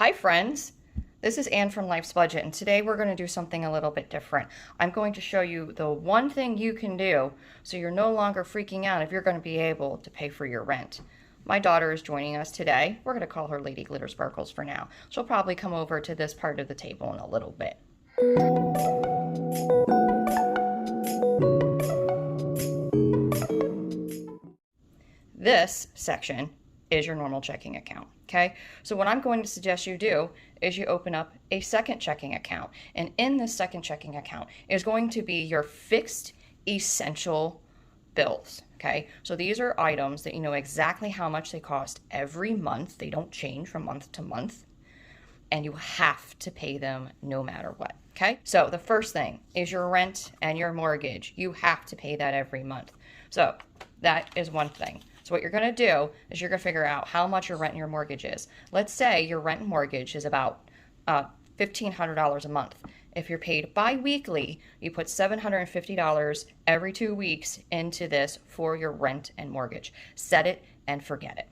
Hi friends, this is Anne from Life's Budget, and today we're going to do something a little bit different. I'm going to show you the one thing you can do so you're no longer freaking out if you're going to be able to pay for your rent. My daughter is joining us today. We're going to call her Lady Glitter Sparkles for now. She'll probably come over to this part of the table in a little bit. This section is your normal checking account, okay? So what I'm going to suggest you do is you open up a second checking account. And in this second checking account is going to be your fixed essential bills, okay? So these are items that you know exactly how much they cost every month. They don't change from month to month. And you have to pay them no matter what, okay? So the first thing is your rent and your mortgage. You have to pay that every month. So that is one thing. So what you're going to do is you're going to figure out how much your rent and your mortgage is. Let's say your rent and mortgage is about $1,500 a month. If you're paid bi-weekly, you put $750 every 2 weeks into this for your rent and mortgage. Set it and forget it.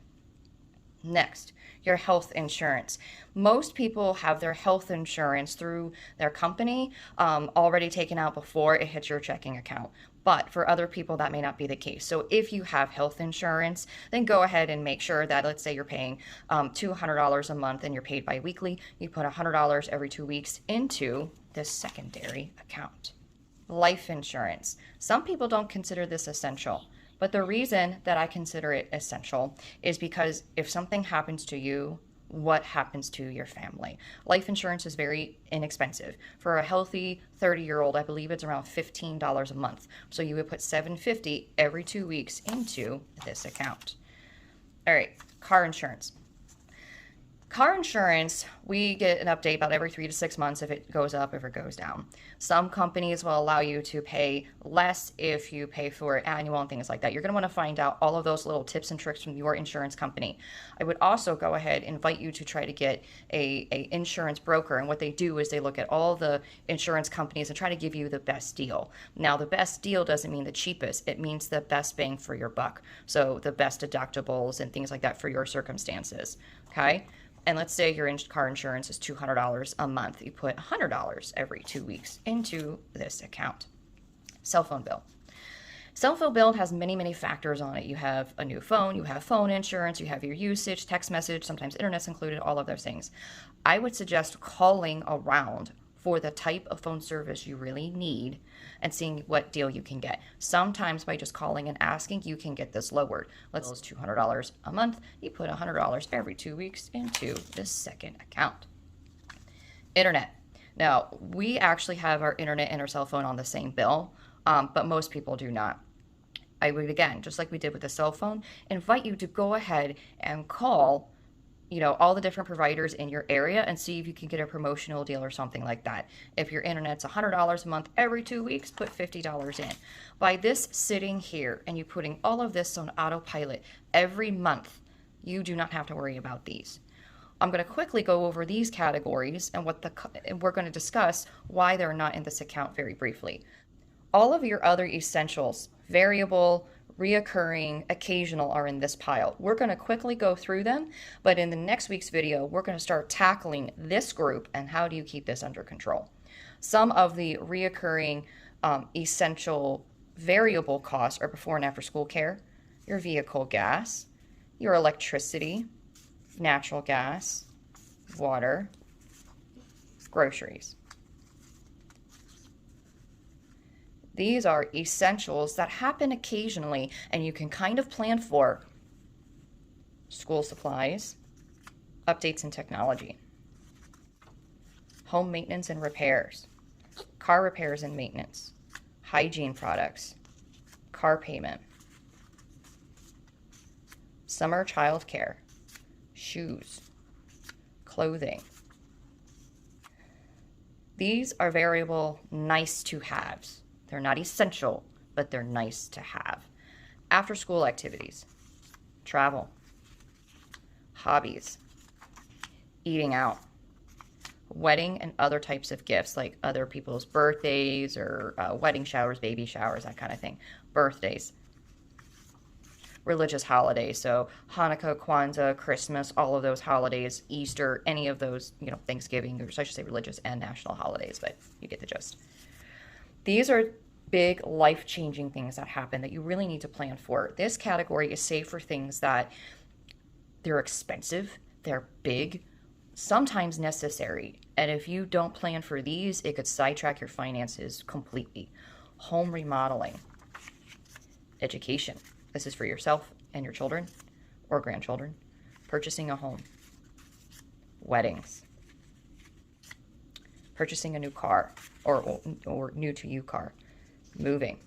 Next, your health insurance. Most people have their health insurance through their company already taken out before it hits your checking account. But for other people, that may not be the case. So if you have health insurance, then go ahead and make sure that, let's say you're paying $200 a month and you're paid bi-weekly, you put $100 every 2 weeks into this secondary account. Life insurance. Some people don't consider this essential. But the reason that I consider it essential is because if something happens to you, what happens to your family? Life insurance is very inexpensive. For a healthy 30-year-old, I believe it's around $15 a month. So you would put $750 every 2 weeks into this account. All right, car insurance. Car insurance, we get an update about every 3 to 6 months if it goes up, if it goes down. Some companies will allow you to pay less if you pay for annual and things like that. You're going to want to find out all of those little tips and tricks from your insurance company. I would also go ahead and invite you to try to get a insurance broker. And what they do is they look at all the insurance companies and try to give you the best deal. Now, the best deal doesn't mean the cheapest. It means the best bang for your buck. So the best deductibles and things like that for your circumstances. Okay? And let's say your car insurance is $200 a month. You put $100 every 2 weeks into this account. Cell phone bill. Cell phone bill has many, many factors on it. You have a new phone, you have phone insurance, you have your usage, text message, sometimes internet's included, all of those things. I would suggest calling around for the type of phone service you really need and seeing what deal you can get. Sometimes by just calling and asking, you can get this lowered. Let's say it's $200 a month. You put $100 every 2 weeks into this second account. Internet. Now, we actually have our internet and our cell phone on the same bill, but most people do not. I would, again, just like we did with the cell phone, invite you to go ahead and call all the different providers in your area and see if you can get a promotional deal or something like that. If your internet's $100 a month every 2 weeks, put $50 in. By this sitting here and you putting all of this on autopilot every month, you do not have to worry about these. I'm going to quickly go over these categories and we're going to discuss why they're not in this account very briefly. All of your other essentials, variable, reoccurring, occasional, are in this pile. We're going to quickly go through them, but in the next week's video, we're going to start tackling this group and how do you keep this under control. Some of the reoccurring essential variable costs are before and after school care, your vehicle gas, your electricity, natural gas, water, groceries. These are essentials that happen occasionally and you can kind of plan for. School supplies, updates in technology, home maintenance and repairs, car repairs and maintenance, hygiene products, car payment, summer childcare, shoes, clothing. These are variable nice to haves. They're not essential, but they're nice to have. After school activities, travel, hobbies, eating out, wedding and other types of gifts like other people's birthdays or wedding showers, baby showers, that kind of thing. Birthdays. religious holidays. So Hanukkah, Kwanzaa, Christmas, all of those holidays, Easter, any of those, you know, Thanksgiving, or so I should say religious and national holidays, but you get the gist. These are big life-changing things that happen that you really need to plan for. This category is safe for things that they're expensive, they're big, sometimes necessary. And if you don't plan for these, it could sidetrack your finances completely. Home remodeling, education. This is for yourself and your children or grandchildren. Purchasing a home, weddings, purchasing a new car or new to you car, moving.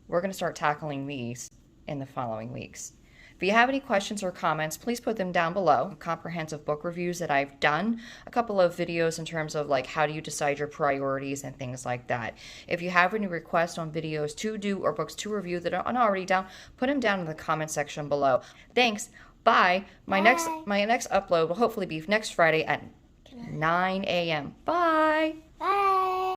We're going to start tackling these in the following weeks. If you have any questions or comments, please put them down below. Comprehensive book reviews that I've done, a couple of videos in terms of like how do you decide your priorities and things like that. If you have any requests on videos to do or books to review that aren't already down, put them down in the comment section below. Thanks. Bye. My next upload will hopefully be next Friday at 9 a.m. Bye. Bye.